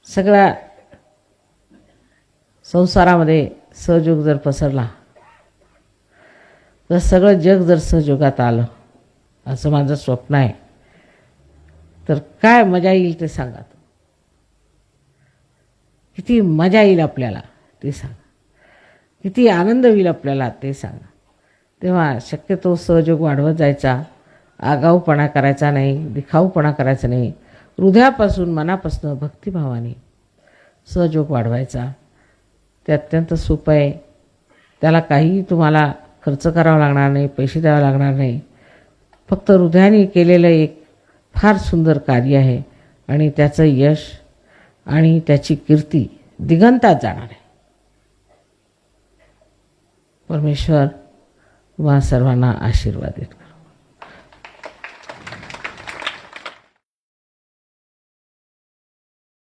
सगळ्या संसारामध्ये सहयोग जर पसरला तर सगळं जग जर सहयोगात आलं असं माझं स्वप्न आहे, तर काय मजा येईल ते सांगा. किती मजा येईल आपल्याला ते सांगा, किती आनंद होईल आपल्याला ते सांगा. तेव्हा शक्यतो सहयोग वाढवत जायचा, आगाऊपणा करायचा नाही, दिखाऊपणा करायचा नाही. हृदयापासून मनापासून भक्तिभावाने सहयोग वाढवायचा. ते अत्यंत सोपं आहे. त्याला काहीही तुम्हाला खर्च करावा लागणार नाही, पैसे द्यावे लागणार नाही. फक्त हृदयाने केलेलं एक फार सुंदर कार्य आहे आणि त्याचं यश आणि त्याची कीर्ती दिगंतात जाणार आहे. परमेश्वर तुम्हा सर्वांना आशीर्वाद देतो.